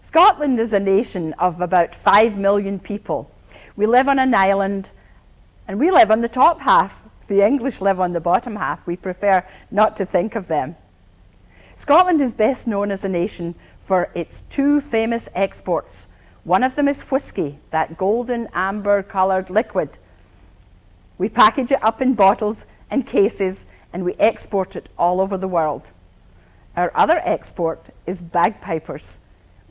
Scotland is a nation of about 5 million people. We live on an island, and we live on the top half. The English live on the bottom half. We prefer not to think of them. Scotland is best known as a nation for its two famous exports. One of them is whisky, that golden amber-coloured liquid. We package it up in bottles and cases, and we export it all over the world. Our other export is bagpipers.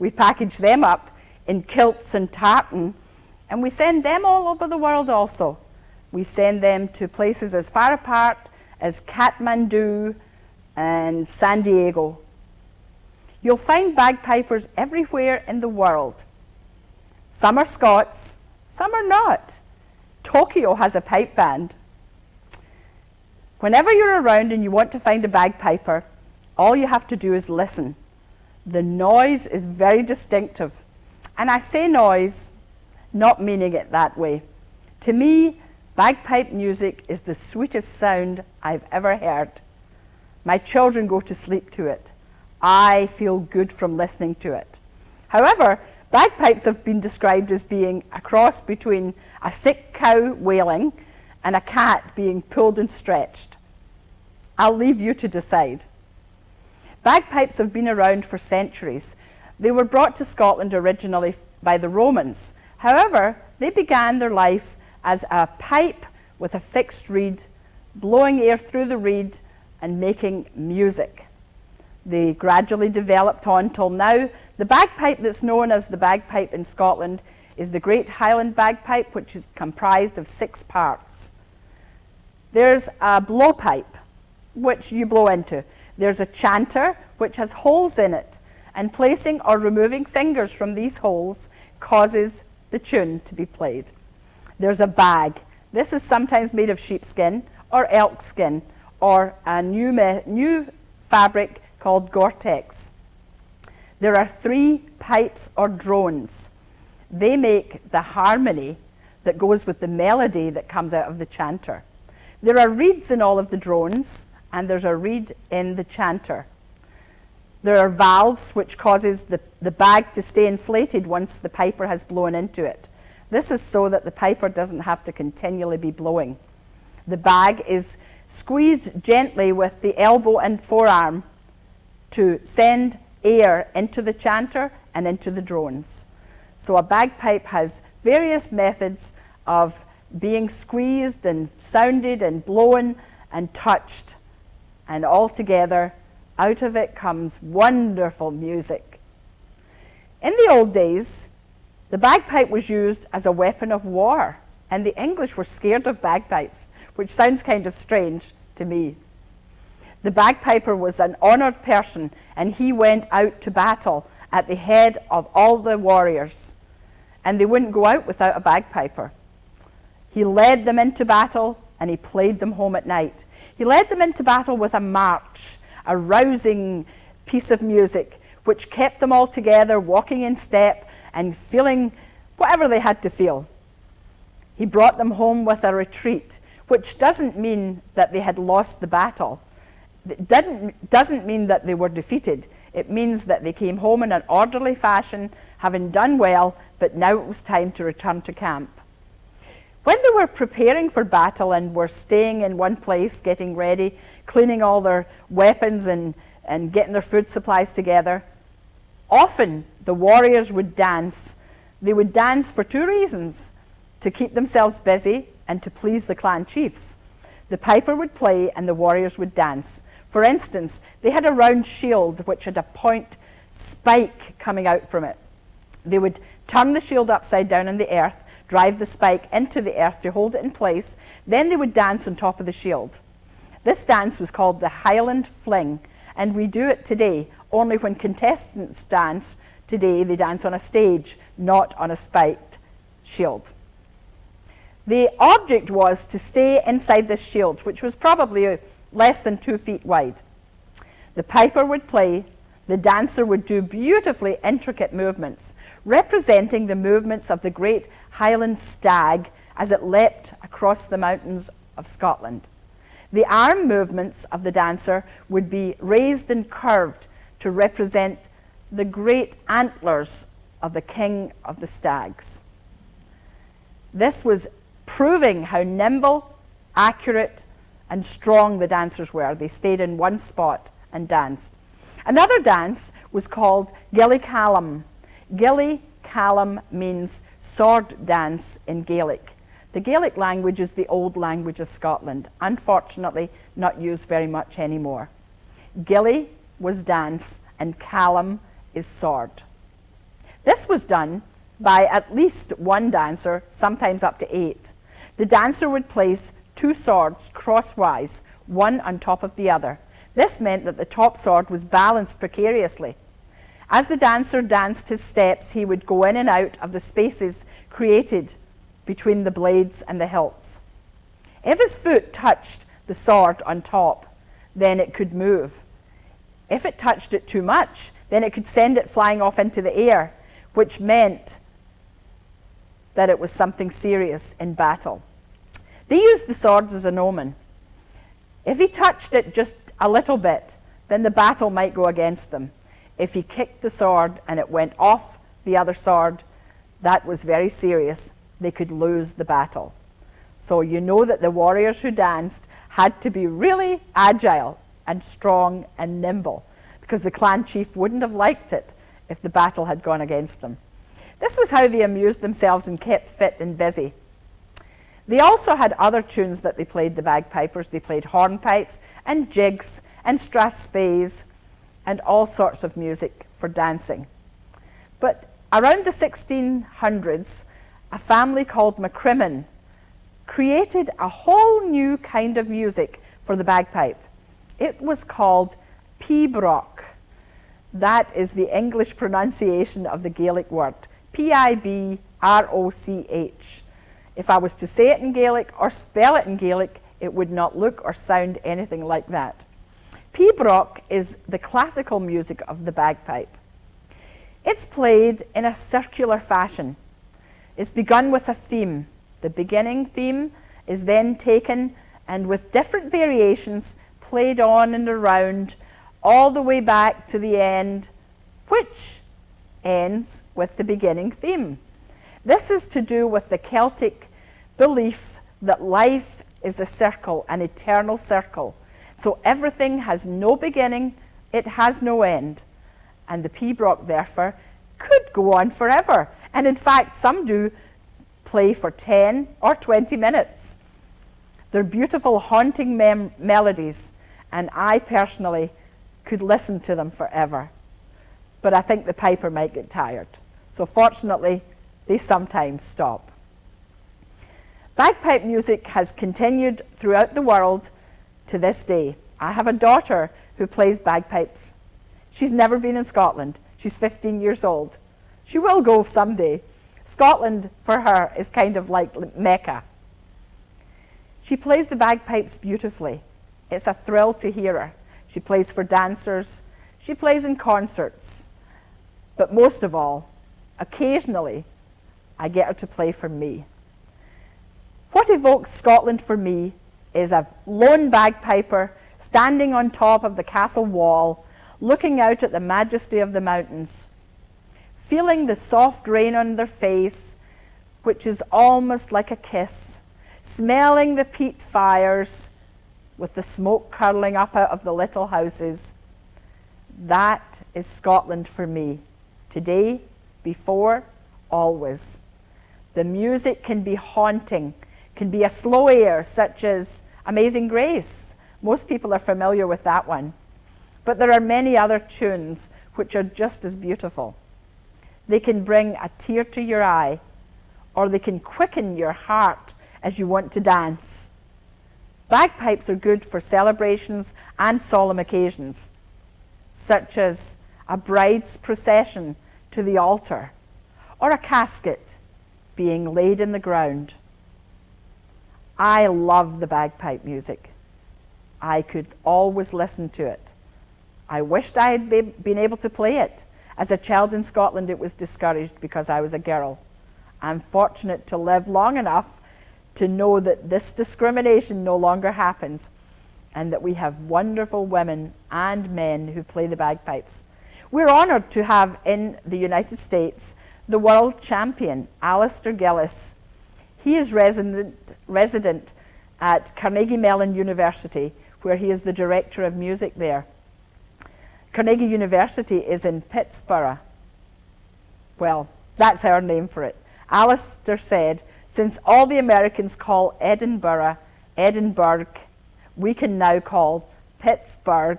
We package them up in kilts and tartan, and we send them all over the world also. We send them to places as far apart as Kathmandu and San Diego. You'll find bagpipers everywhere in the world. Some are Scots, some are not. Tokyo has a pipe band. Whenever you're around and you want to find a bagpiper, all you have to do is listen. The noise is very distinctive. And I say noise, not meaning it that way. To me, bagpipe music is the sweetest sound I've ever heard. My children go to sleep to it. I feel good from listening to it. However, bagpipes have been described as being a cross between a sick cow wailing and a cat being pulled and stretched. I'll leave you to decide. Bagpipes have been around for centuries. They were brought to Scotland originally by the Romans. However, they began their life as a pipe with a fixed reed, blowing air through the reed and making music. They gradually developed on till now. The bagpipe that's known as the bagpipe in Scotland is the Great Highland Bagpipe, which is comprised of 6 parts. There's a blowpipe, which you blow into. There's a chanter, which has holes in it, and placing or removing fingers from these holes causes the tune to be played. There's a bag. This is sometimes made of sheepskin or elk skin or a new fabric called Gore-Tex. There are 3 pipes or drones. They make the harmony that goes with the melody that comes out of the chanter. There are reeds in all of the drones, and there's a reed in the chanter. There are valves which causes the bag to stay inflated once the piper has blown into it. This is so that the piper doesn't have to continually be blowing. The bag is squeezed gently with the elbow and forearm to send air into the chanter and into the drones. So a bagpipe has various methods of being squeezed and sounded and blown and touched. And all together, out of it comes wonderful music. In the old days, the bagpipe was used as a weapon of war, and the English were scared of bagpipes, which sounds kind of strange to me. The bagpiper was an honoured person, and he went out to battle at the head of all the warriors, and they wouldn't go out without a bagpiper. He led them into battle, and he played them home at night. He led them into battle with a march, a rousing piece of music, which kept them all together, walking in step and feeling whatever they had to feel. He brought them home with a retreat, which doesn't mean that they had lost the battle. It doesn't mean that they were defeated. It means that they came home in an orderly fashion, having done well, but now it was time to return to camp. When they were preparing for battle and were staying in one place, getting ready, cleaning all their weapons and getting their food supplies together, often the warriors would dance. They would dance for 2 reasons: to keep themselves busy and to please the clan chiefs. The piper would play and the warriors would dance. For instance, they had a round shield which had a point spike coming out from it. They would turn the shield upside down on the earth, drive the spike into the earth to hold it in place. Then they would dance on top of the shield. This dance was called the Highland Fling, and we do it today. Only when contestants dance today, they dance on a stage, not on a spiked shield. The object was to stay inside this shield, which was probably less than 2 feet wide. The piper would play. The dancer would do beautifully intricate movements, representing the movements of the great Highland stag as it leapt across the mountains of Scotland. The arm movements of the dancer would be raised and curved to represent the great antlers of the king of the stags. This was proving how nimble, accurate, and strong the dancers were. They stayed in one spot and danced. Another dance was called Gilly Callum. Gilly Callum means sword dance in Gaelic. The Gaelic language is the old language of Scotland, unfortunately not used very much anymore. Gilly was dance and Callum is sword. This was done by at least one dancer, sometimes up to 8. The dancer would place 2 swords crosswise, one on top of the other. This meant that the top sword was balanced precariously. As the dancer danced his steps, he would go in and out of the spaces created between the blades and the hilts. If his foot touched the sword on top, then it could move. If it touched it too much, then it could send it flying off into the air, which meant that it was something serious in battle. They used the swords as an omen. If he touched it just a little bit, then the battle might go against them. If he kicked the sword and it went off the other sword, that was very serious. They could lose the battle. So you know that the warriors who danced had to be really agile and strong and nimble, because the clan chief wouldn't have liked it if the battle had gone against them. This was how they amused themselves and kept fit and busy. They also had other tunes that they played, the bagpipers. They played hornpipes and jigs and strathspeys and all sorts of music for dancing. But around the 1600s, a family called McCrimmon created a whole new kind of music for the bagpipe. It was called pibroch. That is the English pronunciation of the Gaelic word, Pibroch. If I was to say it in Gaelic or spell it in Gaelic, it would not look or sound anything like that. Pibroch is the classical music of the bagpipe. It's played in a circular fashion. It's begun with a theme. The beginning theme is then taken and with different variations played on and around all the way back to the end, which ends with the beginning theme. This is to do with the Celtic belief that life is a circle, an eternal circle. So everything has no beginning, it has no end. And the pibroch, therefore, could go on forever. And in fact, some do play for 10 or 20 minutes. They're beautiful, haunting melodies, and I personally could listen to them forever. But I think the piper might get tired. So fortunately, they sometimes stop. Bagpipe music has continued throughout the world to this day. I have a daughter who plays bagpipes. She's never been in Scotland. She's 15 years old. She will go someday. Scotland, for her, is kind of like Mecca. She plays the bagpipes beautifully. It's a thrill to hear her. She plays for dancers. She plays in concerts. But most of all, occasionally, I get her to play for me. What evokes Scotland for me is a lone bagpiper standing on top of the castle wall, looking out at the majesty of the mountains, feeling the soft rain on their face, which is almost like a kiss, smelling the peat fires with the smoke curling up out of the little houses. That is Scotland for me, today, before, always. The music can be haunting, can be a slow air such as Amazing Grace. Most people are familiar with that one. But there are many other tunes which are just as beautiful. They can bring a tear to your eye, or they can quicken your heart as you want to dance. Bagpipes are good for celebrations and solemn occasions, such as a bride's procession to the altar, or a casket being laid in the ground. I love the bagpipe music. I could always listen to it. I wished I had been able to play it. As a child in Scotland, it was discouraged because I was a girl. I'm fortunate to live long enough to know that this discrimination no longer happens, and that we have wonderful women and men who play the bagpipes. We're honoured to have in the United States the world champion, Alistair Gillis. He is resident at Carnegie Mellon University, where he is the director of music there. Carnegie University is in Pittsburgh. Well, that's our name for it. Alistair said, since all the Americans call Edinburgh, Edinburgh, we can now call Pittsburgh,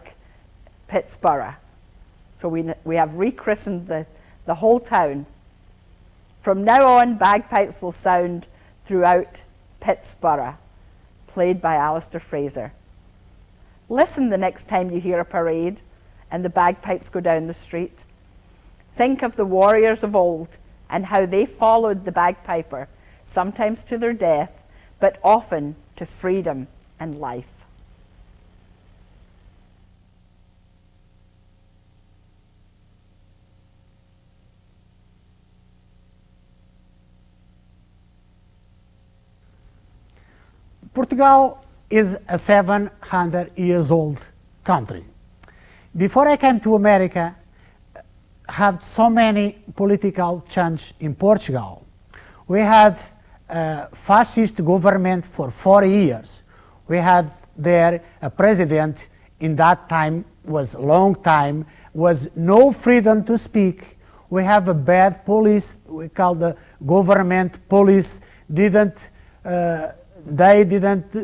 Pittsburgh. So we have rechristened the whole town. From now on, bagpipes will sound throughout Pittsburgh, played by Alistair Fraser. Listen the next time you hear a parade and the bagpipes go down the street. Think of the warriors of old and how they followed the bagpiper, sometimes to their death, but often to freedom and life. Portugal is a 700 years old country. Before I came to America, had so many political change in Portugal. We had a fascist government for 4 years. We had there a president in that time, was a long time, was no freedom to speak. We have a bad police, we call the government police, they didn't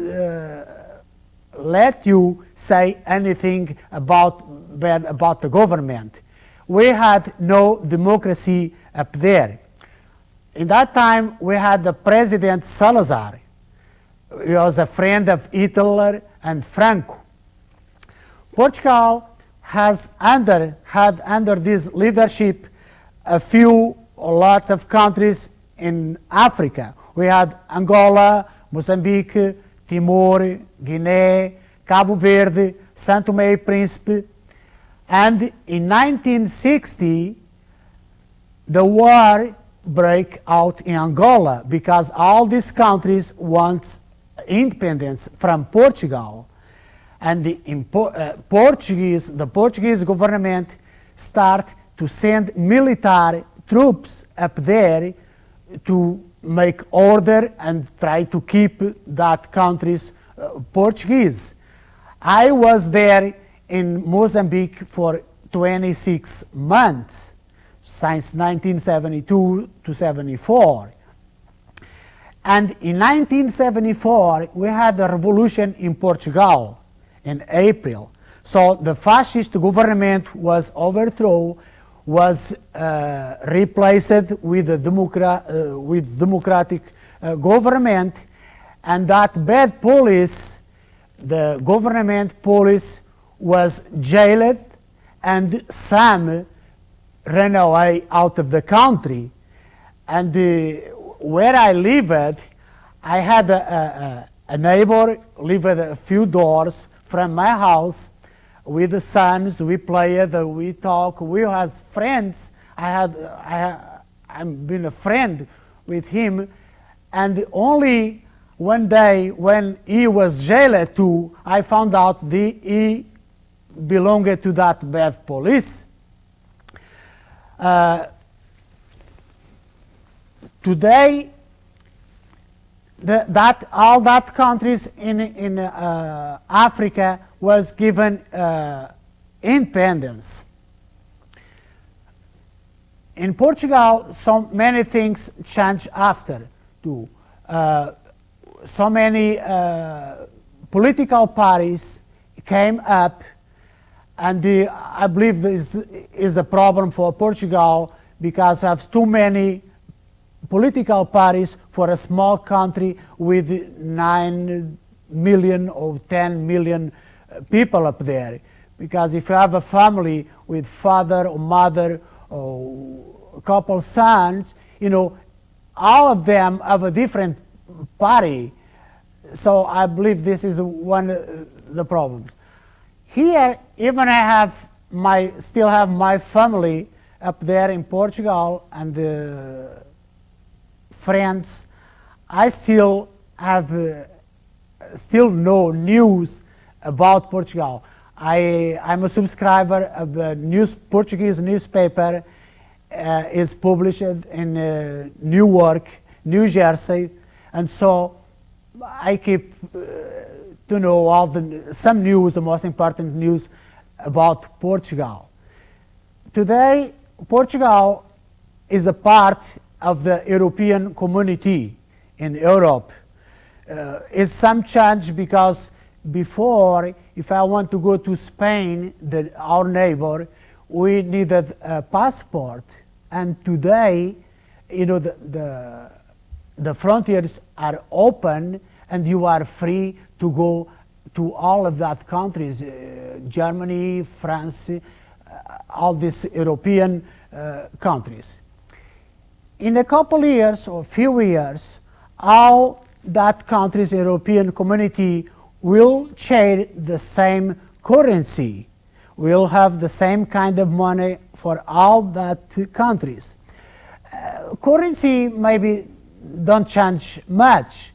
let you say anything bad about the government. We had no democracy up there. In that time, we had the President Salazar. He was a friend of Hitler and Franco. Portugal had under this leadership lots of countries in Africa. We had Angola, Mozambique, Timor, Guinea, Cabo Verde, São Tomé e Príncipe. And in 1960, the war broke out in Angola because all these countries want independence from Portugal. And the Portuguese government start to send military troops up there to make order and try to keep that country's Portuguese. I was there in Mozambique for 26 months, since 1972 to 74. And in 1974, we had a revolution in Portugal in April. So the fascist government was overthrown, was replaced with a democratic government, and that bad police, the government police, was jailed, and some ran away out of the country. And where I lived, I had a neighbor lived a few doors from my house. With the sons, we played, we talk, we had friends. I've been a friend with him, and only one day when he was jailed too, I found out he belonged to that bad police. Today, all that countries in Africa was given independence. In Portugal, so many things changed after too. So many political parties came up, and I believe this is a problem for Portugal because we have too many political parties for a small country with 9 million or 10 million people up there. Because if you have a family with father or mother or a couple sons, all of them have a different party. So I believe this is one of the problems. Here, even I still have my family up there in Portugal and friends. I still know news about Portugal. I'm a subscriber of the Portuguese newspaper. Is published in Newark, New Jersey, and so I keep to know all some news, the most important news about Portugal. Today, Portugal is a part of the European community in Europe. It's some change because before, if I want to go to Spain, our neighbor, we needed a passport. And today, you know, the frontiers are open and you are free to go to all of that countries, Germany, France, all these European countries. In a couple of years or few years, all that countries, European community will share the same currency. We'll have the same kind of money for all that countries. Currency maybe don't change much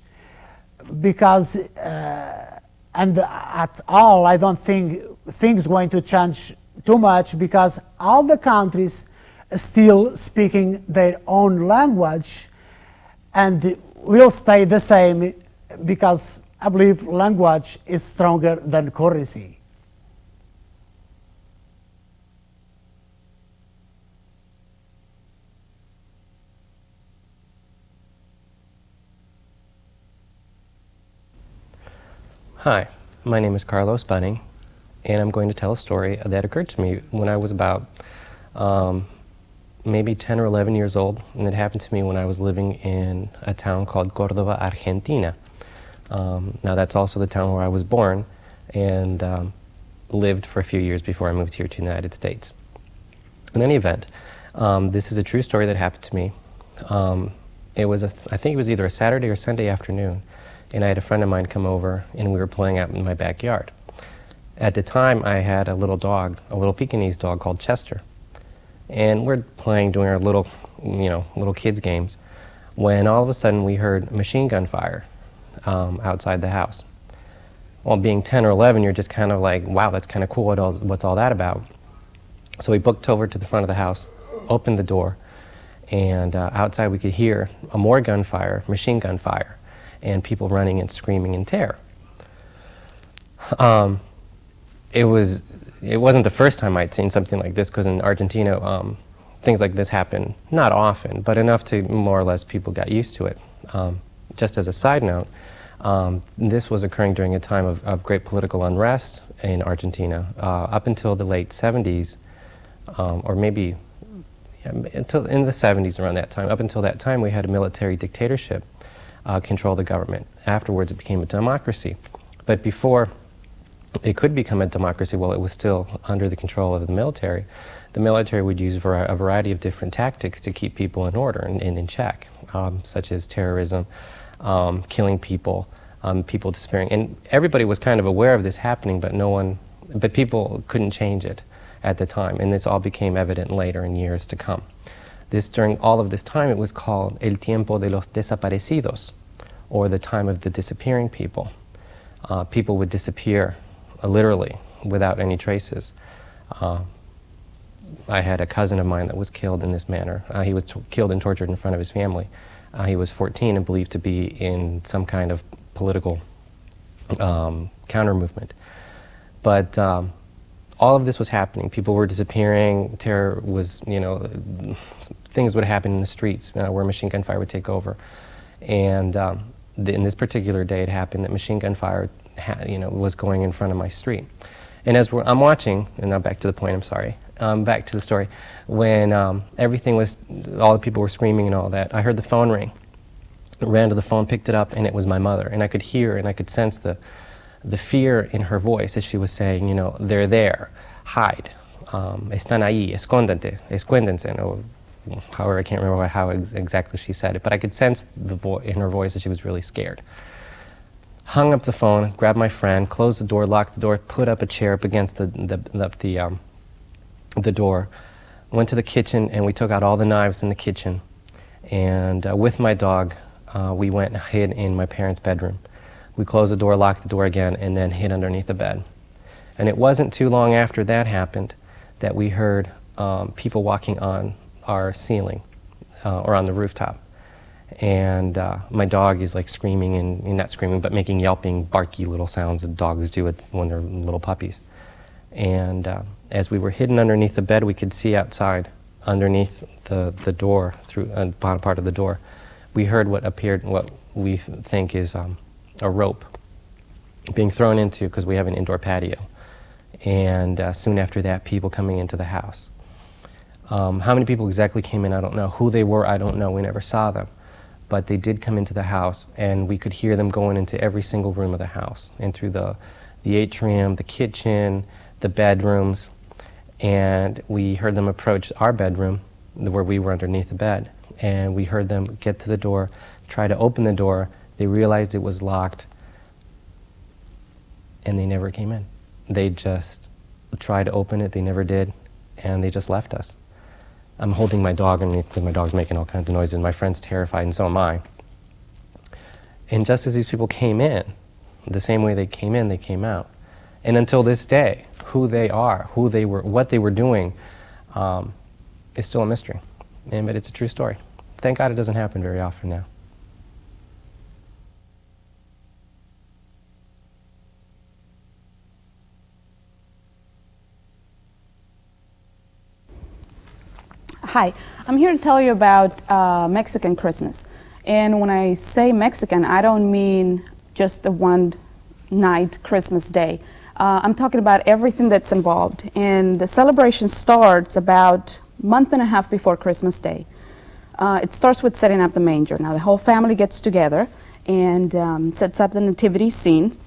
because, and at all, I don't think things going to change too much because all the countries still speaking their own language and will stay the same because I believe language is stronger than currency. Hi, my name is Carlos Bunning, and I'm going to tell a story that occurred to me when I was about maybe 10 or 11 years old, and it happened to me when I was living in a town called Córdoba, Argentina. Now that's also the town where I was born and lived for a few years before I moved here to the United States. In any event, this is a true story that happened to me. It was, I think it was either a Saturday or Sunday afternoon, and I had a friend of mine come over and we were playing out in my backyard. At the time I had a little dog, a little Pekingese dog called Chester. And we're playing, doing our little, little kids games, when all of a sudden we heard machine gun fire outside the house. Well, being 10 or 11, you're just kind of like, wow, that's kind of cool, what's all that about? So we booked over to the front of the house, opened the door, and outside we could hear more gunfire, machine gun fire, and people running and screaming in terror. It wasn't the first time I'd seen something like this, because in Argentina, things like this happen not often, but enough to more or less people got used to it. Just as a side note, this was occurring during a time of great political unrest in Argentina. Up until the late 70s, or maybe until in the 70s around that time, up until that time we had a military dictatorship control the government. Afterwards it became a democracy. But before it could become a democracy, while it was still under the control of the military would use a variety of different tactics to keep people in order and in check, such as terrorism, killing people, people disappearing. And everybody was kind of aware of this happening, but people couldn't change it at the time. And this all became evident later in years to come. During all of this time, it was called El Tiempo de los Desaparecidos, or the time of the disappearing people. People would disappear literally without any traces. I had a cousin of mine that was killed in this manner. He was killed and tortured in front of his family. He was 14 and believed to be in some kind of political counter movement. But all of this was happening. People were disappearing. Terror was, things would happen in the streets where machine gun fire would take over. And in this particular day, it happened that machine gun fire, was going in front of my street. And as I'm watching, and now back to the point, I'm sorry, back to the story, when everything was, all the people were screaming and all that, I heard the phone ring. I ran to the phone, picked it up, and it was my mother. And I could hear and I could sense the fear in her voice as she was saying, they're there, hide, están ahí, escóndanse, or however, I can't remember how exactly she said it, but I could sense in her voice that she was really scared. Hung up the phone, grabbed my friend, closed the door, locked the door, put up a chair up against the door, went to the kitchen, and we took out all the knives in the kitchen. And with my dog, we went and hid in my parents' bedroom. We closed the door, locked the door again, and then hid underneath the bed. And it wasn't too long after that happened that we heard people walking on our ceiling or on the rooftop. And my dog is like screaming, and not screaming, but making yelping, barky little sounds that dogs do when they're little puppies. And as we were hidden underneath the bed, we could see outside, underneath the door, through the bottom part of the door. We heard what we think is a rope being thrown into, because we have an indoor patio. And soon after that, people coming into the house. How many people exactly came in, I don't know. Who they were, I don't know. We never saw them. But they did come into the house, and we could hear them going into every single room of the house, and through the atrium, the kitchen, the bedrooms. And we heard them approach our bedroom, where we were underneath the bed. And we heard them get to the door, try to open the door. They realized it was locked, and they never came in. They just tried to open it, they never did, and they just left us. I'm holding my dog underneath because my dog's making all kinds of noises. My friend's terrified, and so am I. And just as these people came in, the same way they came in, they came out. And until this day, who they are, who they were, what they were doing, is still a mystery. But it's a true story. Thank God it doesn't happen very often now. Hi, I'm here to tell you about Mexican Christmas. And when I say Mexican, I don't mean just the one night Christmas day. I'm talking about everything that's involved. And the celebration starts about a month and a half before Christmas Day. It starts with setting up the manger. Now the whole family gets together and sets up the nativity scene.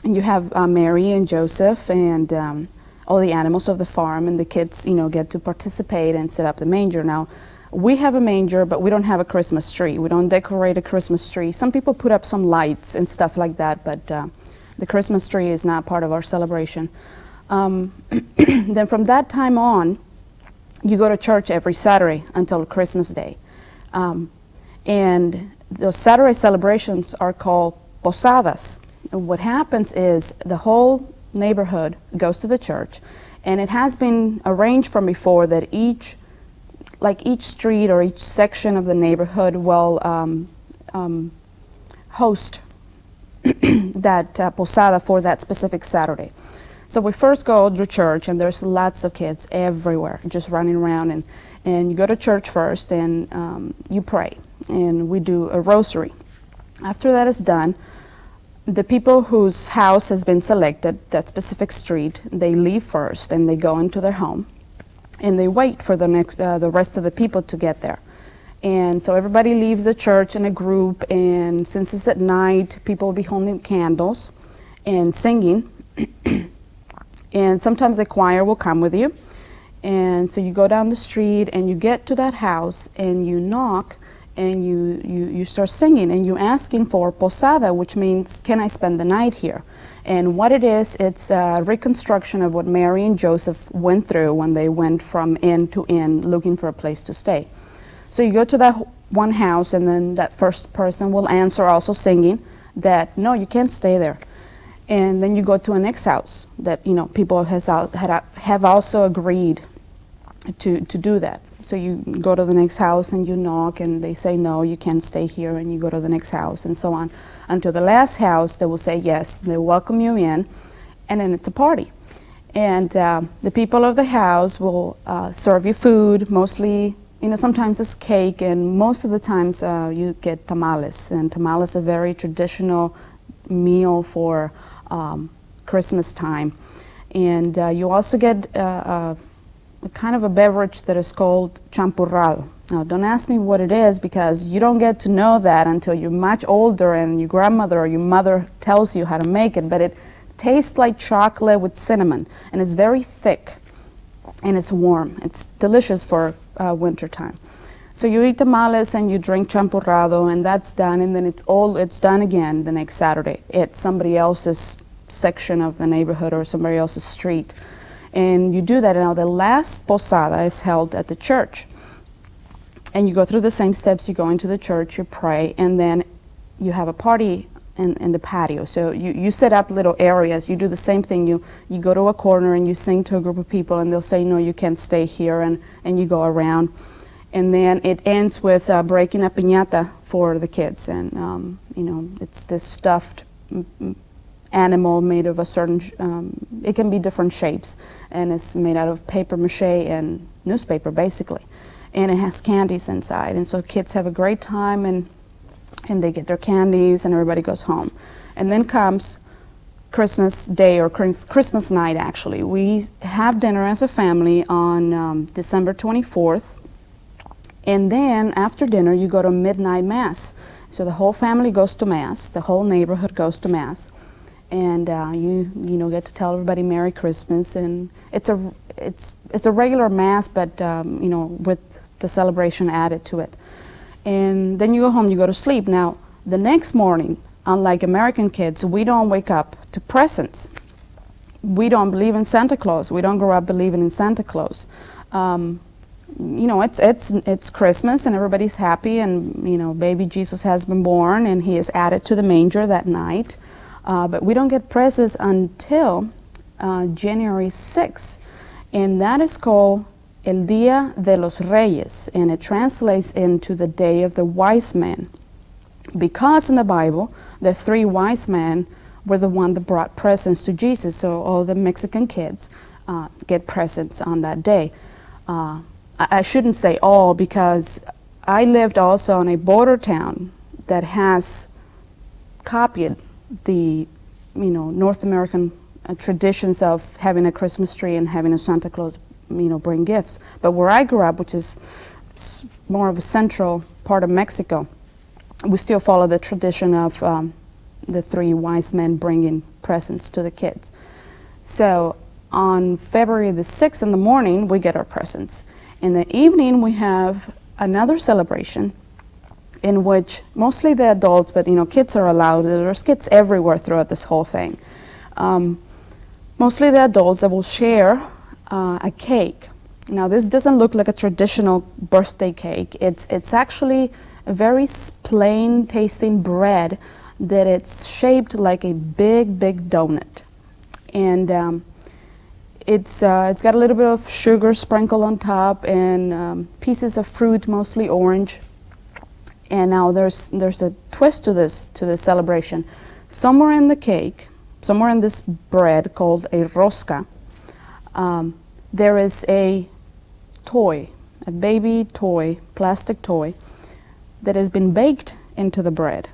And you have Mary and Joseph and all the animals of the farm, and the kids, get to participate and set up the manger. Now, we have a manger, but we don't have a Christmas tree. We don't decorate a Christmas tree. Some people put up some lights and stuff like that, but the Christmas tree is not part of our celebration. Then from that time on, you go to church every Saturday until Christmas Day. And those Saturday celebrations are called posadas. And what happens is the whole neighborhood goes to the church, and it has been arranged from before that each street or each section of the neighborhood will host that posada for that specific Saturday. So we first go to church, and there's lots of kids everywhere just running around, and you go to church first, and you pray, and we do a rosary. After that is done, the people whose house has been selected, that specific street, they leave first and they go into their home, and they wait for the rest of the people to get there. And so everybody leaves the church in a group, and since it's at night, people will be holding candles and singing. And sometimes the choir will come with you. And so you go down the street and you get to that house and you knock, and you start singing, and you're asking for posada, which means, can I spend the night here? And what it is, it's a reconstruction of what Mary and Joseph went through when they went from inn to inn looking for a place to stay. So you go to that one house, and then that first person will answer also singing that, no, you can't stay there. And then you go to a next house that, people have also agreed to do that. So you go to the next house and you knock, and they say, no, you can't stay here, and you go to the next house, and so on. Until the last house, they will say yes, they welcome you in, and then it's a party. And the people of the house will serve you food, mostly, sometimes it's cake, and most of the times you get tamales. And tamales are a very traditional meal for Christmas time. And you also get a kind of a beverage that is called champurrado. Now, don't ask me what it is, because you don't get to know that until you're much older and your grandmother or your mother tells you how to make it, but it tastes like chocolate with cinnamon, and it's very thick, and it's warm. It's delicious for winter time. So you eat tamales and you drink champurrado, and that's done, and then it's done again the next Saturday at somebody else's section of the neighborhood or somebody else's street. And you do that. Now the last posada is held at the church, and you go through the same steps. You go into the church, you pray, and then you have a party in the patio. So you set up little areas. You do the same thing. You go to a corner and you sing to a group of people, and they'll say, no, you can't stay here, and you go around. And then it ends with breaking a piñata for the kids. And, it's this stuffed animal made of a certain, it can be different shapes. And it's made out of paper mache and newspaper, basically. And it has candies inside. And so kids have a great time, and they get their candies, and everybody goes home. And then comes Christmas Day, or Christmas night, actually. We have dinner as a family on December 24th. And then after dinner, you go to midnight mass. So the whole family goes to mass. The whole neighborhood goes to mass. And you get to tell everybody Merry Christmas. And it's a regular mass, but with the celebration added to it. And then you go home, you go to sleep. Now, the next morning, unlike American kids, we don't wake up to presents. We don't believe in Santa Claus. We don't grow up believing in Santa Claus. It's Christmas and everybody's happy, and baby Jesus has been born and he is added to the manger that night. But we don't get presents until January 6th, and that is called El Día de los Reyes, and it translates into the Day of the Wise Men, because in the Bible, the 3 wise men were the one that brought presents to Jesus. So all the Mexican kids get presents on that day. I shouldn't say all, because I lived also in a border town that has copied the North American traditions of having a Christmas tree and having a Santa Claus bring gifts. But where I grew up, which is more of a central part of Mexico, we still follow the tradition of the 3 wise men bringing presents to the kids. So on February the 6th in the morning, we get our presents. In the evening, we have another celebration in which mostly the adults, but kids are allowed. There's kids everywhere throughout this whole thing. Mostly the adults that will share a cake. Now, this doesn't look like a traditional birthday cake. It's actually a very plain tasting bread that it's shaped like a big donut. And it's got a little bit of sugar sprinkled on top, and pieces of fruit, mostly orange. And now there's a twist to this celebration. Somewhere in the cake, somewhere in this bread called a rosca, there is a toy, a baby toy, plastic toy, that has been baked into the bread,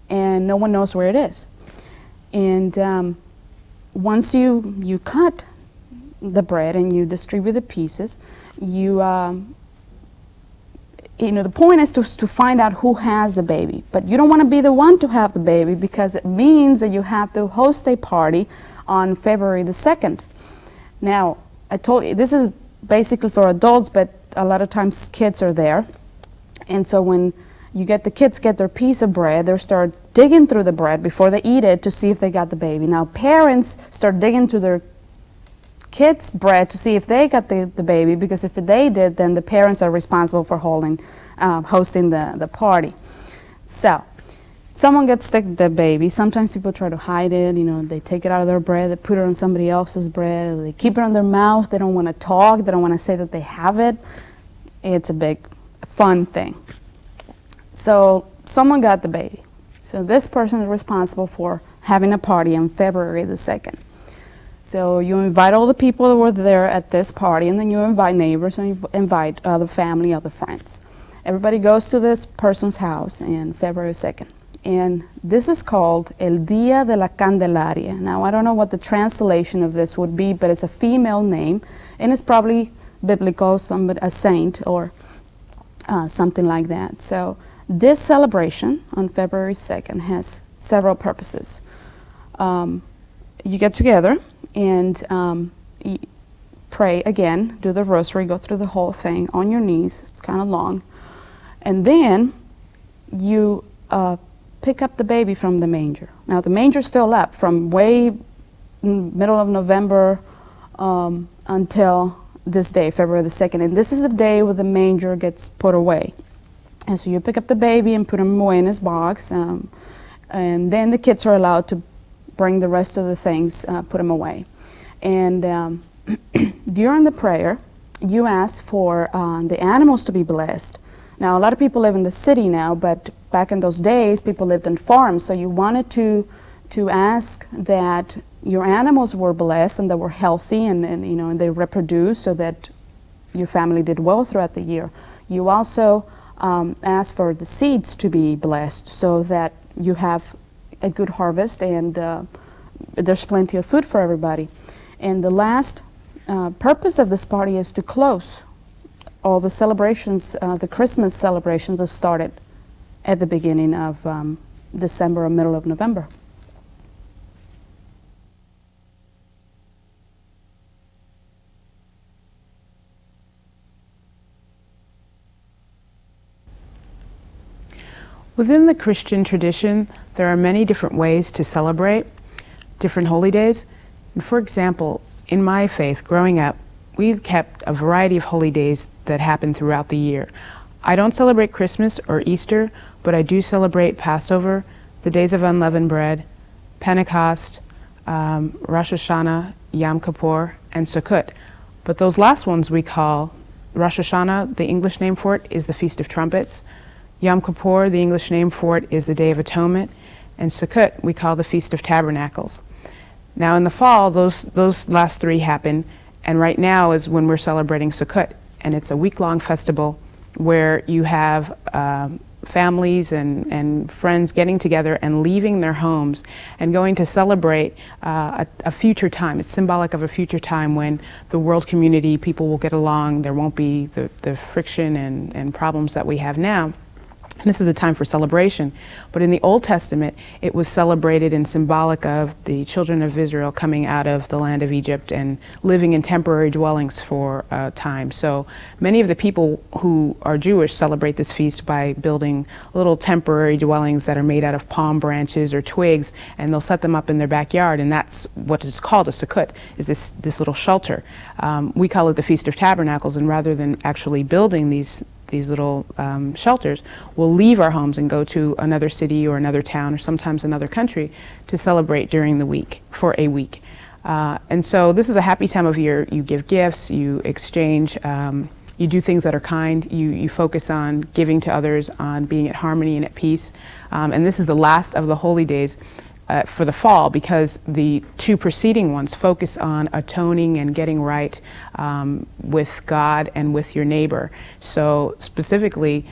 and no one knows where it is. And once you cut the bread and you distribute the pieces, the point is to find out who has the baby. But you don't want to be the one to have the baby, because it means that you have to host a party on February the 2nd. Now, I told you, this is basically for adults, but a lot of times kids are there. And so when the kids get their piece of bread, they start digging through the bread before they eat it to see if they got the baby. Now, parents start digging through their kids' bread to see if they got the baby, because if they did, then the parents are responsible for hosting the party. So someone gets the baby. Sometimes people try to hide it. They take it out of their bread, they put it on somebody else's bread, or they keep it on their mouth. They don't want to talk. They don't want to say that they have it. It's a big fun thing. So someone got the baby. So this person is responsible for having a party on February the 2nd. So you invite all the people that were there at this party, and then you invite neighbors, and you invite other family, other friends. Everybody goes to this person's house on February 2nd. And this is called El Día de la Candelaria. Now, I don't know what the translation of this would be, but it's a female name, and it's probably biblical, a saint or something like that. So this celebration on February 2nd has several purposes. You get together and pray again, do the rosary, go through the whole thing on your knees. It's kind of long. And then you pick up the baby from the manger. Now, the manger's still up from way middle of November until this day, February the 2nd. And this is the day where the manger gets put away. And so you pick up the baby and put him away in his box. and then the kids are allowed to bring the rest of the things, put them away. And during the prayer, you ask for the animals to be blessed. Now, a lot of people live in the city now, but back in those days, people lived on farms, so you wanted to ask that your animals were blessed and that were healthy and they reproduce so that your family did well throughout the year. You also ask for the seeds to be blessed so that you have a good harvest and there's plenty of food for everybody. And the last purpose of this party is to close all the celebrations, the Christmas celebrations that started at the beginning of December or middle of November. Within the Christian tradition, there are many different ways to celebrate different holy days. And for example, in my faith, growing up, we kept a variety of holy days that happen throughout the year. I don't celebrate Christmas or Easter, but I do celebrate Passover, the days of unleavened bread, Pentecost, Rosh Hashanah, Yom Kippur, and Sukkot. But those last ones we call Rosh Hashanah, the English name for it is the Feast of Trumpets. Yom Kippur, the English name for it is the Day of Atonement, and Sukkot we call the Feast of Tabernacles. Now in the fall, those last three happen, and right now is when we're celebrating Sukkot, and it's a week-long festival where you have families and friends getting together and leaving their homes and going to celebrate a future time. It's symbolic of a future time when the world community, people will get along, there won't be the friction and problems that we have now. And this is a time for celebration. But in the Old Testament, it was celebrated and symbolic of the children of Israel coming out of the land of Egypt and living in temporary dwellings for a time. So many of the people who are Jewish celebrate this feast by building little temporary dwellings that are made out of palm branches or twigs, and they'll set them up in their backyard, and that's what is called a sukkot, is this little shelter. We call it the Feast of Tabernacles, and rather than actually building these little shelters, we'll leave our homes and go to another city or another town or sometimes another country to celebrate during the week, for a week. And so this is a happy time of year. You give gifts, you exchange, you do things that are kind, you focus on giving to others, on being at harmony and at peace. And this is the last of the holy days for the fall, because the two preceding ones focus on atoning and getting right with God and with your neighbor. So specifically,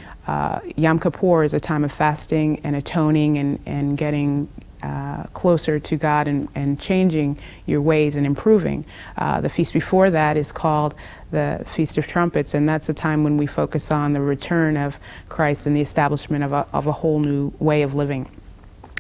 Yom Kippur is a time of fasting and atoning and getting closer to God and changing your ways and improving. The feast before that is called the Feast of Trumpets, and that's a time when we focus on the return of Christ and the establishment of a whole new way of living.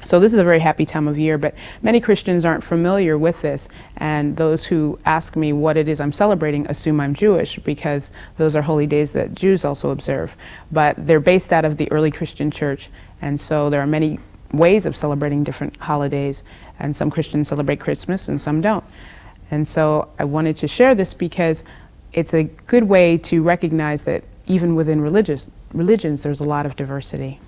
So this is a very happy time of year, but many Christians aren't familiar with this, and those who ask me what it is I'm celebrating assume I'm Jewish, because those are holy days that Jews also observe. But they're based out of the early Christian church, and so there are many ways of celebrating different holidays, and some Christians celebrate Christmas and some don't. And so I wanted to share this because it's a good way to recognize that even within religions there's a lot of diversity.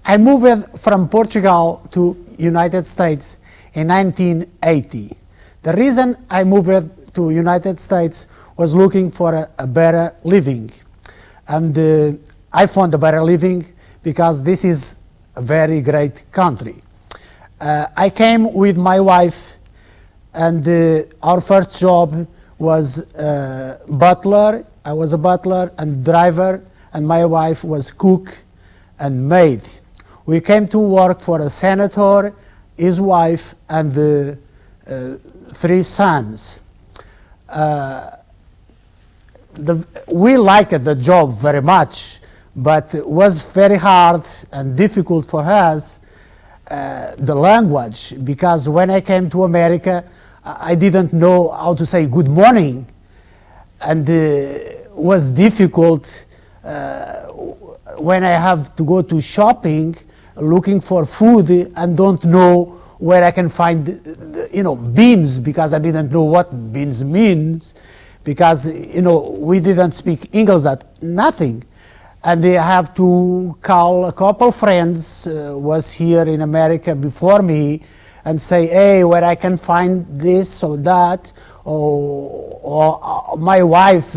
I moved from Portugal to United States in 1980. The reason I moved to United States was looking for a better living. And I found a better living because this is a very great country. I came with my wife, and our first job was butler. I was a butler and driver, and my wife was cook and maid. We came to work for a senator, his wife, and the 3 sons. We liked the job very much, but it was very hard and difficult for us, the language, because when I came to America, I didn't know how to say good morning, and it was difficult when I have to go to shopping looking for food and don't know where I can find, beans, because I didn't know what beans means, because, we didn't speak English, nothing. And I have to call a couple friends, was here in America before me, and say, hey, where I can find this or that, or my wife,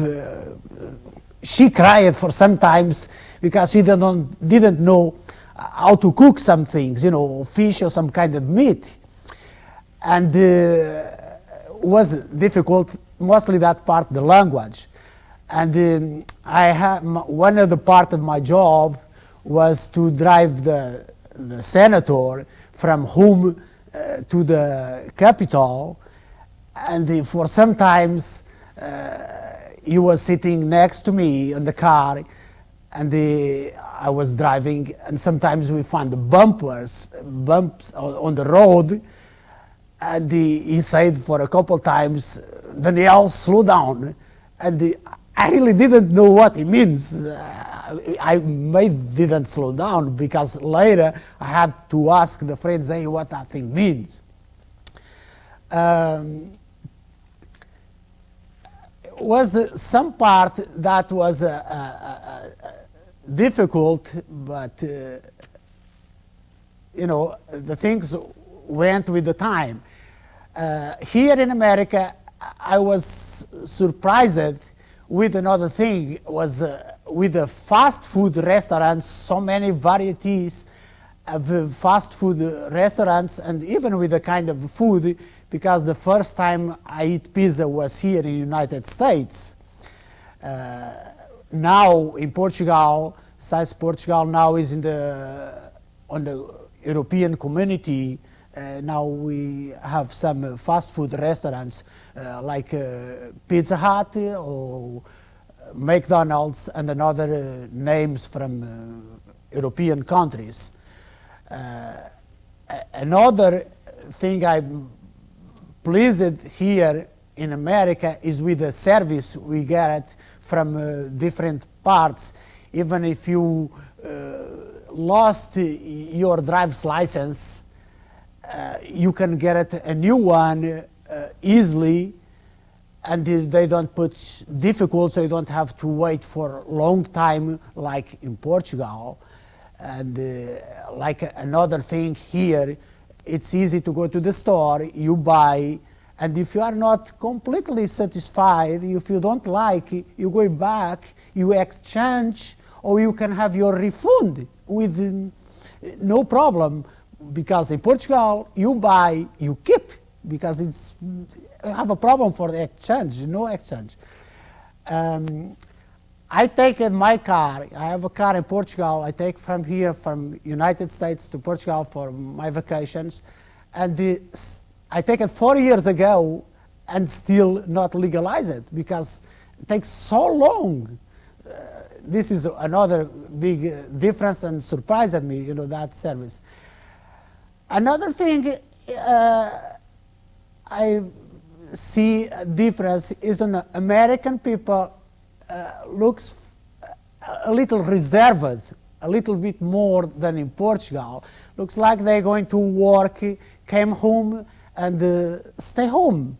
she cried for sometimes because she didn't know how to cook some things, fish or some kind of meat. And was difficult, mostly that part, the language. And I had one of the part of my job was to drive the senator from home to the Capitol, and for sometimes he was sitting next to me in the car, and I was driving, and sometimes we found bumps on the road, and he said for a couple times, Daniel, slow down, and I really didn't know what it means. I didn't slow down, because later I had to ask the friends, hey, what that thing means. Was some part that was difficult, but the things went with the time. Here in America, I was surprised with another thing, was with the fast food restaurants, so many varieties of fast food restaurants, and even with the kind of food, because the first time I eat pizza was here in the United States. Now in Portugal, since Portugal now is on the European community, now we have some fast food restaurants like Pizza Hut or McDonald's and another names from European countries. Another thing I'm pleased here in America is with the service we get from different parts. Even if you lost your driver's license, you can get a new one easily, and they don't put difficult, so you don't have to wait for a long time like in Portugal. And like another thing here, it's easy to go to the store, you buy, and if you are not completely satisfied, if you don't like it, you go back, you exchange, or you can have your refund with no problem. Because in Portugal, you buy, you keep, because you have a problem for the exchange, no exchange. I take in my car, I have a car in Portugal, I take from here, from United States to Portugal for my vacations, and I take it 4 years ago and still not legalized because it takes so long. This is another big difference and surprised me, that service. Another thing I see a difference is on American people looks a little reserved, a little bit more than in Portugal. Looks like they're going to work, came home, and stay home.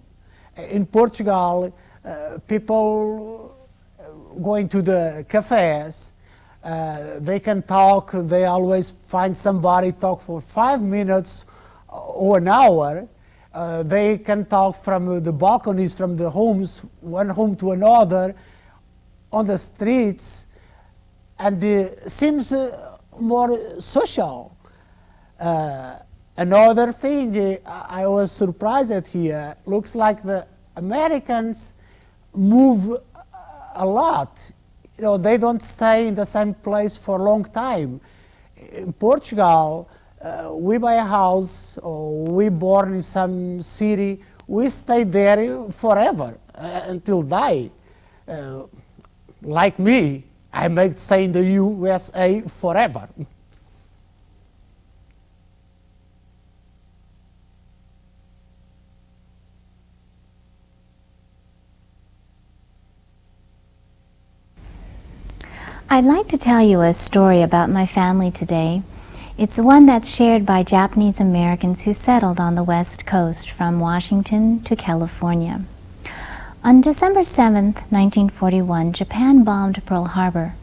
In Portugal, people going to the cafes, they can talk, they always find somebody talk for 5 minutes or an hour. They can talk from the balconies, from the homes, one home to another, on the streets, and it seems more social. Another thing I was surprised here, looks like the Americans move a lot. They don't stay in the same place for a long time. In Portugal, we buy a house, or we born in some city, we stay there forever, until die. Like me, I might stay in the USA forever. I'd like to tell you a story about my family today. It's one that's shared by Japanese Americans who settled on the West Coast from Washington to California. On December 7, 1941, Japan bombed Pearl Harbor.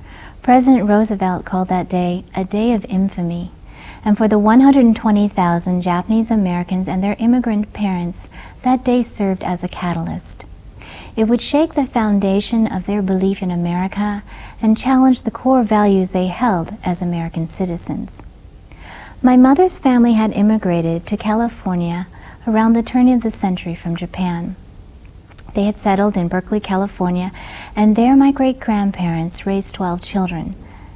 President Roosevelt called that day a day of infamy. And for the 120,000 Japanese Americans and their immigrant parents, that day served as a catalyst. It would shake the foundation of their belief in America and challenge the core values they held as American citizens. My mother's family had immigrated to California around the turn of the century from Japan. They had settled in Berkeley, California, and there my great-grandparents raised 12 children,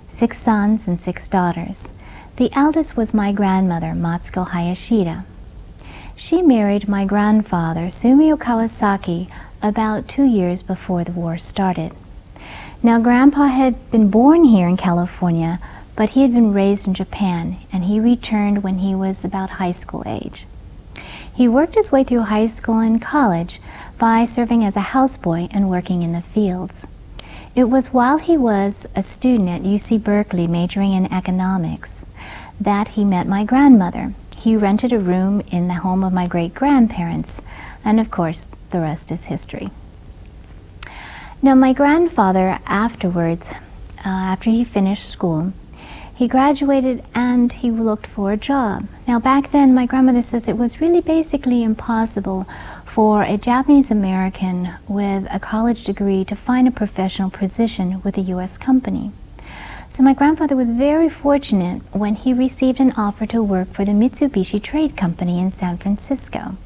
6 sons and 6 daughters. The eldest was my grandmother, Matsuko Hayashida. She married my grandfather, Sumio Kawasaki, about 2 years before the war started. Now, Grandpa had been born here in California, but he had been raised in Japan, and he returned when he was about high school age. He worked his way through high school and college by serving as a houseboy and working in the fields. It was while he was a student at UC Berkeley majoring in economics that he met my grandmother. He rented a room in the home of my great-grandparents, and of course, the rest is history. Now, my grandfather afterwards, after he finished school, he graduated and he looked for a job. Now, back then, my grandmother says it was really basically impossible for a Japanese American with a college degree to find a professional position with a U.S. company. So my grandfather was very fortunate when he received an offer to work for the Mitsubishi Trade Company in San Francisco.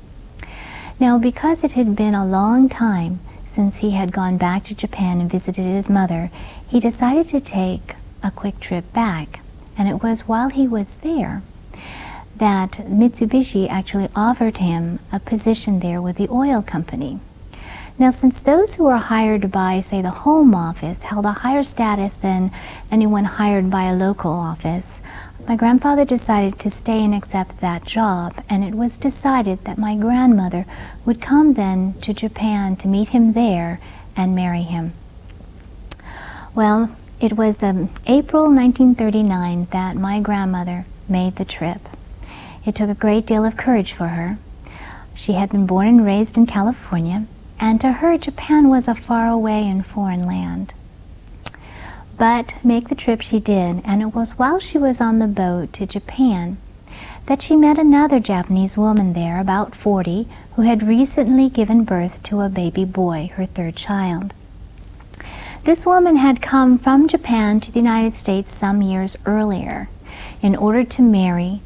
Now, because it had been a long time since he had gone back to Japan and visited his mother, he decided to take a quick trip back. And it was while he was there that Mitsubishi actually offered him a position there with the oil company. Now, since those who were hired by, say, the Home Office held a higher status than anyone hired by a local office, my grandfather decided to stay and accept that job, and it was decided that my grandmother would come then to Japan to meet him there and marry him. Well, it was April 1939 that my grandmother made the trip. It took a great deal of courage for her. She had been born and raised in California, and to her, Japan was a faraway and foreign land. But make the trip she did, and it was while she was on the boat to Japan that she met another Japanese woman there, about 40, who had recently given birth to a baby boy, her 3rd child. This woman had come from Japan to the United States some years earlier in order to marry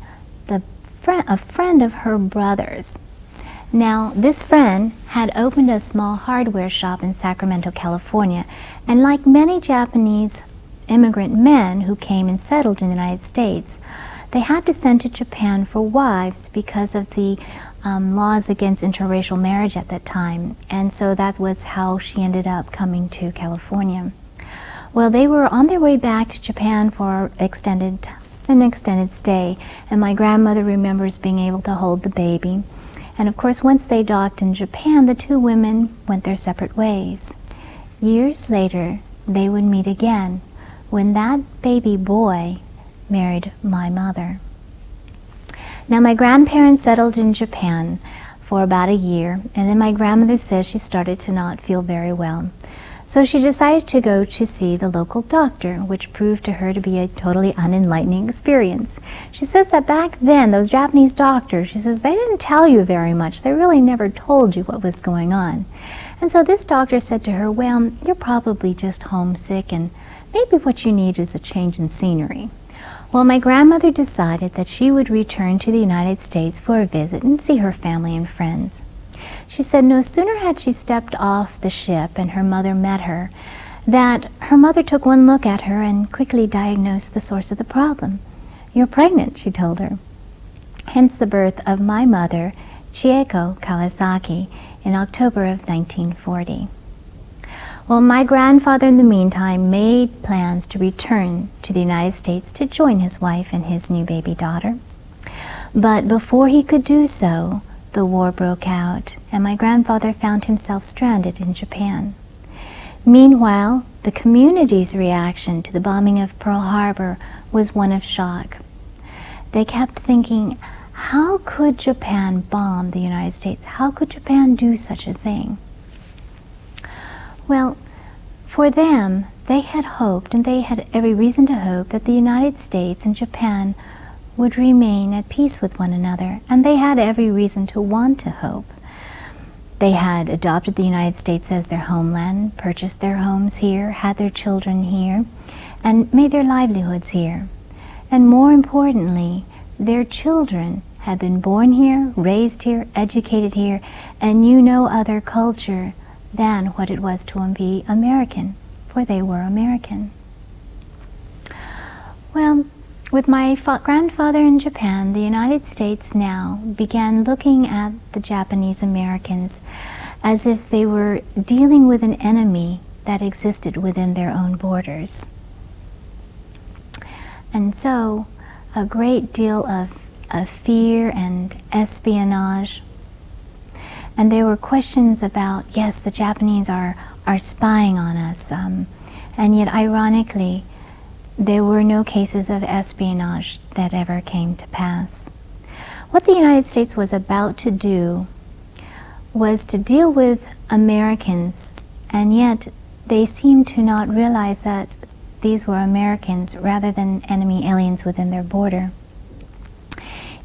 a friend of her brother's. Now, this friend had opened a small hardware shop in Sacramento, California, and like many Japanese immigrant men who came and settled in the United States, they had to send to Japan for wives because of the laws against interracial marriage at that time, and so that was how she ended up coming to California. Well, they were on their way back to Japan for an extended stay, and my grandmother remembers being able to hold the baby. And of course, once they docked in Japan, the 2 women went their separate ways. Years later, they would meet again when that baby boy married my mother. Now, my grandparents settled in Japan for about a year, and then my grandmother says she started to not feel very well. So she decided to go to see the local doctor, which proved to her to be a totally unenlightening experience. She says that back then, those Japanese doctors, she says, they didn't tell you very much. They really never told you what was going on. And so this doctor said to her, well, you're probably just homesick, and maybe what you need is a change in scenery. Well, my grandmother decided that she would return to the United States for a visit and see her family and friends. She said no sooner had she stepped off the ship and her mother met her, that her mother took one look at her and quickly diagnosed the source of the problem. You're pregnant, she told her. Hence the birth of my mother, Chieko Kawasaki, in October of 1940. Well, my grandfather in the meantime made plans to return to the United States to join his wife and his new baby daughter. But before he could do so, the war broke out, and my grandfather found himself stranded in Japan. Meanwhile, the community's reaction to the bombing of Pearl Harbor was one of shock. they kept thinking, how could Japan bomb the United States? How could Japan do such a thing? Well, for them, they had hoped, and they had every reason to hope, that the United States and Japan would remain at peace with one another, and they had every reason to want to hope. They had adopted the United States as their homeland, purchased their homes here, had their children here, and made their livelihoods here. And more importantly, their children had been born here, raised here, educated here, and knew no other culture than what it was to be American, for they were American. Well, with my grandfather in Japan, the United States now began looking at the Japanese Americans as if they were dealing with an enemy that existed within their own borders. And so a great deal of fear and espionage. And there were questions about, yes, the Japanese are spying on us. And yet, ironically, there were no cases of espionage that ever came to pass. What the United States was about to do was to deal with Americans, and yet they seemed to not realize that these were Americans rather than enemy aliens within their border.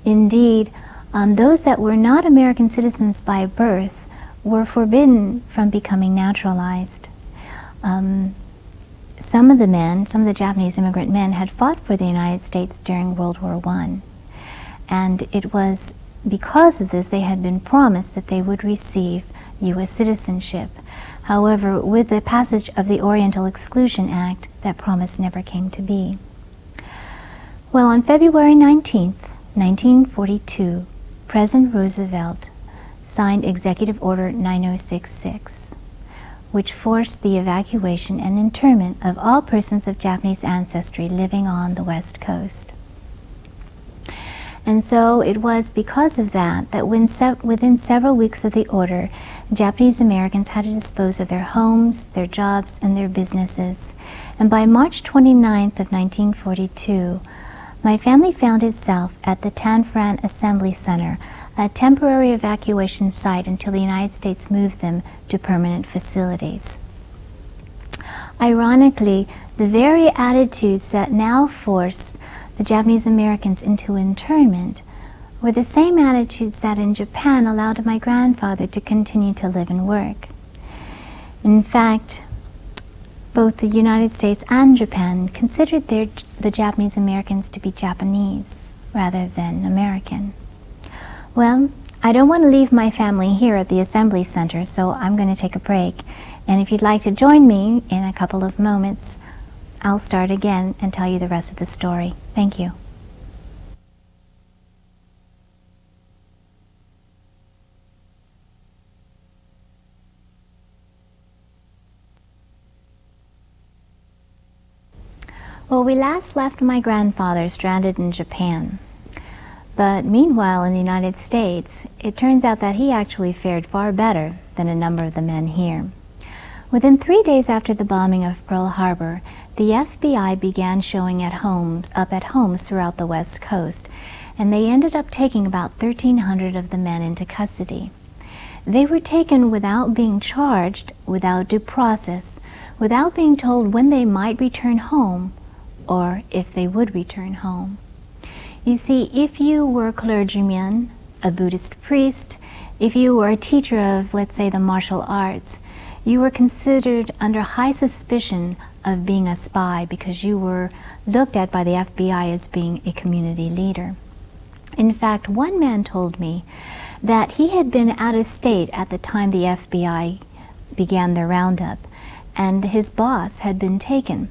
Indeed, those that were not American citizens by birth were forbidden from becoming naturalized. Some of the Japanese immigrant men had fought for the United States during World War I. And it was because of this they had been promised that they would receive U.S. citizenship. However, with the passage of the Oriental Exclusion Act, that promise never came to be. Well, on February 19th, 1942, President Roosevelt signed Executive Order 9066, which forced the evacuation and internment of all persons of Japanese ancestry living on the West Coast. And so it was because of that that within several weeks of the order, Japanese Americans had to dispose of their homes, their jobs, and their businesses. And by March 29th of 1942, my family found itself at the Tanfran Assembly Center, a temporary evacuation site until the United States moved them to permanent facilities. Ironically, the very attitudes that now forced the Japanese Americans into internment were the same attitudes that in Japan allowed my grandfather to continue to live and work. In fact, both the United States and Japan considered the Japanese Americans to be Japanese rather than American. Well, I don't want to leave my family here at the Assembly Center, so I'm going to take a break. And if you'd like to join me in a couple of moments, I'll start again and tell you the rest of the story. Thank you. Well, we last left my grandfather stranded in Japan. But meanwhile, in the United States, it turns out that he actually fared far better than a number of the men here. Within 3 days after the bombing of Pearl Harbor, the FBI began showing up at homes throughout the West Coast, and they ended up taking about 1,300 of the men into custody. They were taken without being charged, without due process, without being told when they might return home, or if they would return home. You see, if you were a clergyman, a Buddhist priest, if you were a teacher of, let's say, the martial arts, you were considered under high suspicion of being a spy because you were looked at by the FBI as being a community leader. In fact, one man told me that he had been out of state at the time the FBI began their roundup, and his boss had been taken.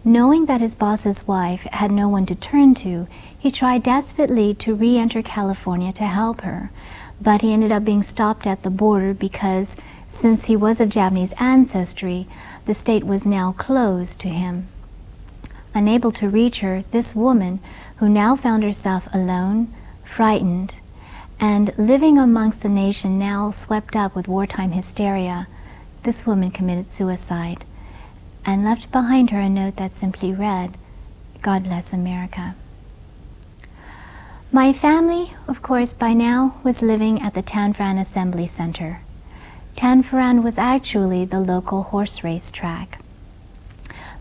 Knowing that his boss's wife had no one to turn to, he tried desperately to re-enter California to help her, but he ended up being stopped at the border because, since he was of Japanese ancestry, the state was now closed to him. Unable to reach her, this woman, who now found herself alone, frightened, and living amongst a nation now swept up with wartime hysteria, this woman committed suicide and left behind her a note that simply read, "God bless America." My family, of course, by now was living at the Tanforan Assembly Center. Tanforan was actually the local horse race track.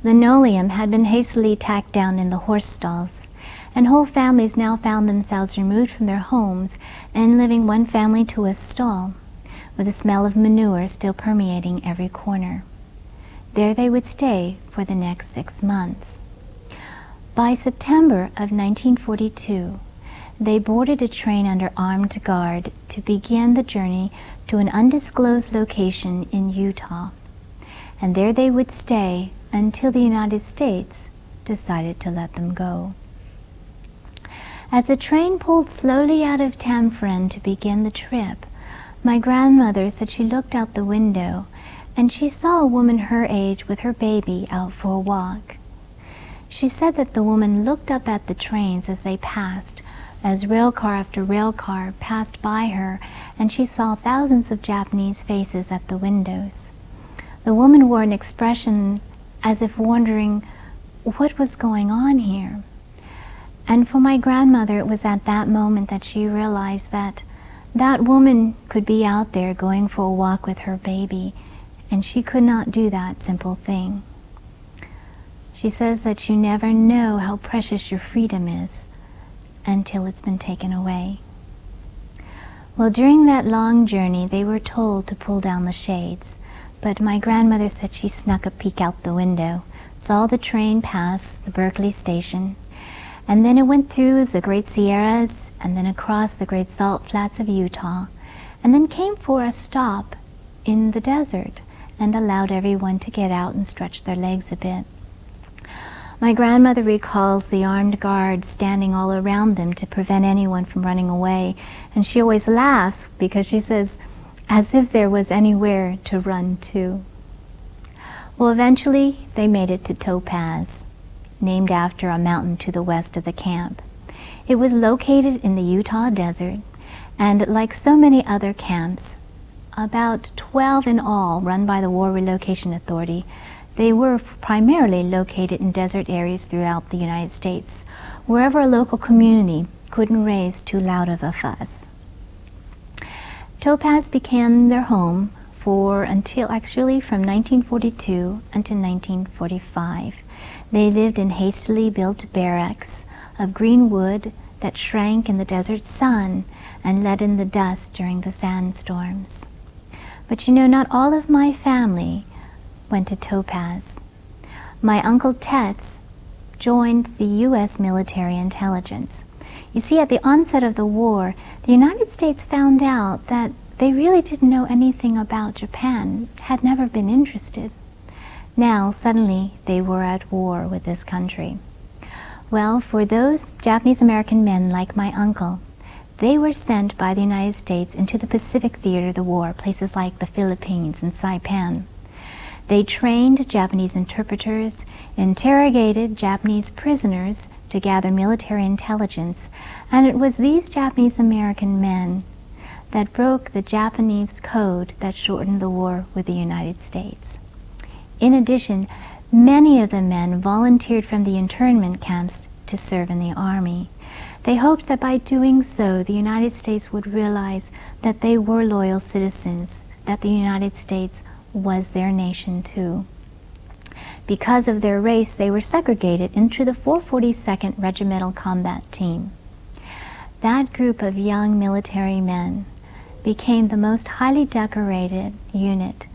Linoleum had been hastily tacked down in the horse stalls, and whole families now found themselves removed from their homes and living one family to a stall, with the smell of manure still permeating every corner. There they would stay for the next 6 months. By September of 1942, they boarded a train under armed guard to begin the journey to an undisclosed location in Utah, and there they would stay until the United States decided to let them go. As the train pulled slowly out of Tanforan to begin the trip, my grandmother said she looked out the window and she saw a woman her age with her baby out for a walk. She said that the woman looked up at the trains as they passed, as rail car after rail car passed by her, and she saw thousands of Japanese faces at the windows. The woman wore an expression as if wondering what was going on here. And for my grandmother, it was at that moment that she realized that that woman could be out there going for a walk with her baby, and she could not do that simple thing. She says that you never know how precious your freedom is until it's been taken away. Well, during that long journey, they were told to pull down the shades, but my grandmother said she snuck a peek out the window, saw the train pass the Berkeley station, and then it went through the Great Sierras and then across the Great Salt Flats of Utah, and then came for a stop in the desert and allowed everyone to get out and stretch their legs a bit. My grandmother recalls the armed guards standing all around them to prevent anyone from running away, and she always laughs because she says, as if there was anywhere to run to. Well, eventually they made it to Topaz, named after a mountain to the west of the camp. It was located in the Utah desert, and like so many other camps, about 12 in all run by the War Relocation Authority, they were primarily located in desert areas throughout the United States, wherever a local community couldn't raise too loud of a fuss. Topaz became their home from 1942 until 1945. They lived in hastily built barracks of green wood that shrank in the desert sun and let in the dust during the sandstorms. But you know, not all of my family went to Topaz. My Uncle Tetz joined the U.S. military intelligence. You see, at the onset of the war, the United States found out that they really didn't know anything about Japan, had never been interested. Now, suddenly, they were at war with this country. Well, for those Japanese American men like my uncle, they were sent by the United States into the Pacific theater of the war, places like the Philippines and Saipan. They trained Japanese interpreters, interrogated Japanese prisoners to gather military intelligence, and it was these Japanese American men that broke the Japanese code that shortened the war with the United States. In addition, many of the men volunteered from the internment camps to serve in the army. They hoped that by doing so, the United States would realize that they were loyal citizens, that the United States was their nation too. Because of their race, they were segregated into the 442nd Regimental Combat Team. That group of young military men became the most highly decorated unit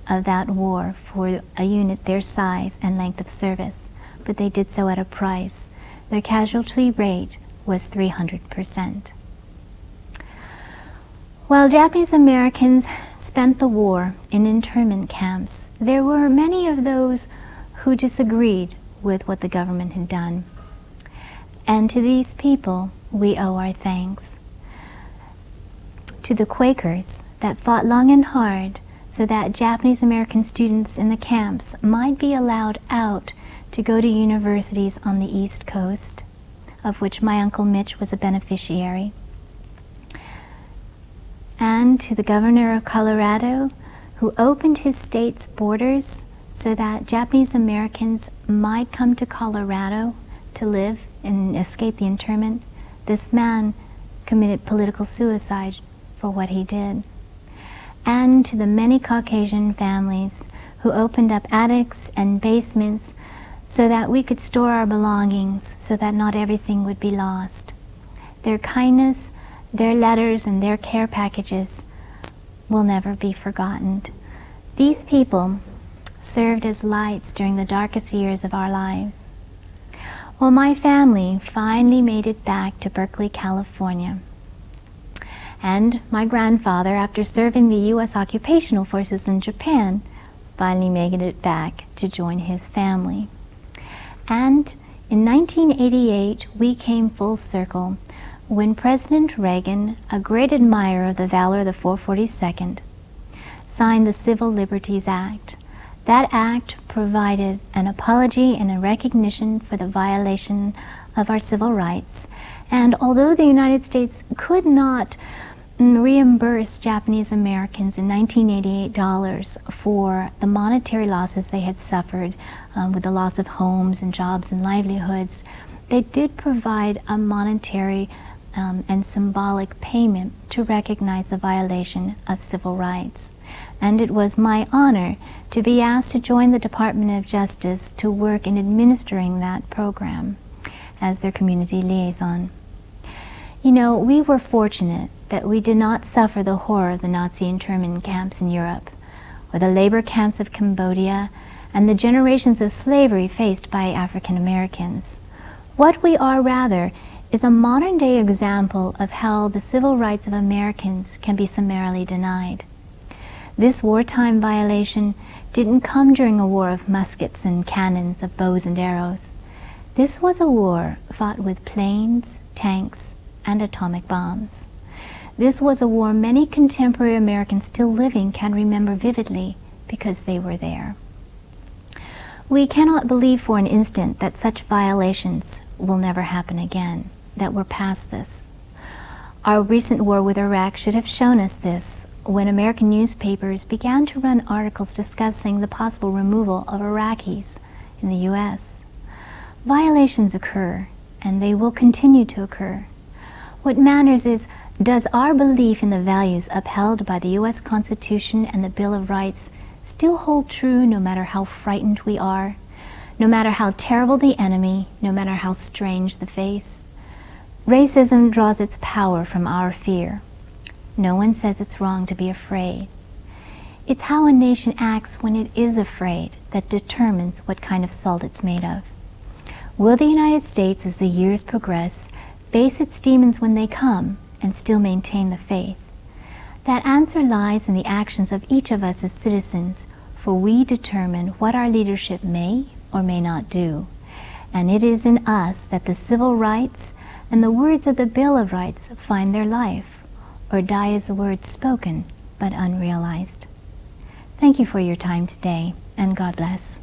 of that war for a unit their size and length of service, but they did so at a price. Their casualty rate was 300%. While Japanese Americans spent the war in internment camps, there were many of those who disagreed with what the government had done. And to these people, we owe our thanks. To the Quakers that fought long and hard so that Japanese American students in the camps might be allowed out to go to universities on the East Coast, of which my Uncle Mitch was a beneficiary. And to the governor of Colorado, who opened his state's borders so that Japanese Americans might come to Colorado to live and escape the internment, this man committed political suicide for what he did. And to the many Caucasian families who opened up attics and basements so that we could store our belongings, so that not everything would be lost. Their kindness, their letters, and their care packages will never be forgotten. These people served as lights during the darkest years of our lives. Well, my family finally made it back to Berkeley, California. And my grandfather, after serving the U.S. occupational forces in Japan, finally made it back to join his family. And in 1988, we came full circle when President Reagan, a great admirer of the valor of the 442nd, signed the Civil Liberties Act. That act provided an apology and a recognition for the violation of our civil rights. And although the United States could not reimburse Japanese Americans in 1988 dollars for the monetary losses they had suffered with the loss of homes and jobs and livelihoods, they did provide a monetary and symbolic payment to recognize the violation of civil rights. And it was my honor to be asked to join the Department of Justice to work in administering that program as their community liaison. You know, we were fortunate that we did not suffer the horror of the Nazi internment camps in Europe, or the labor camps of Cambodia, and the generations of slavery faced by African Americans. What we are, rather, is a modern-day example of how the civil rights of Americans can be summarily denied. This wartime violation didn't come during a war of muskets and cannons, of bows and arrows. This was a war fought with planes, tanks, and atomic bombs. This was a war many contemporary Americans still living can remember vividly because they were there. We cannot believe for an instant that such violations will never happen again, that we're past this. Our recent war with Iraq should have shown us this when American newspapers began to run articles discussing the possible removal of Iraqis in the U.S. Violations occur, and they will continue to occur. What matters is, does our belief in the values upheld by the U.S. Constitution and the Bill of Rights still hold true no matter how frightened we are, no matter how terrible the enemy, no matter how strange the face? Racism draws its power from our fear. No one says it's wrong to be afraid. It's how a nation acts when it is afraid that determines what kind of salt it's made of. Will the United States, as the years progress, face its demons when they come and still maintain the faith? That answer lies in the actions of each of us as citizens, for we determine what our leadership may or may not do. And it is in us that the civil rights and the words of the Bill of Rights find their life, or die as words spoken but unrealized. Thank you for your time today, and God bless.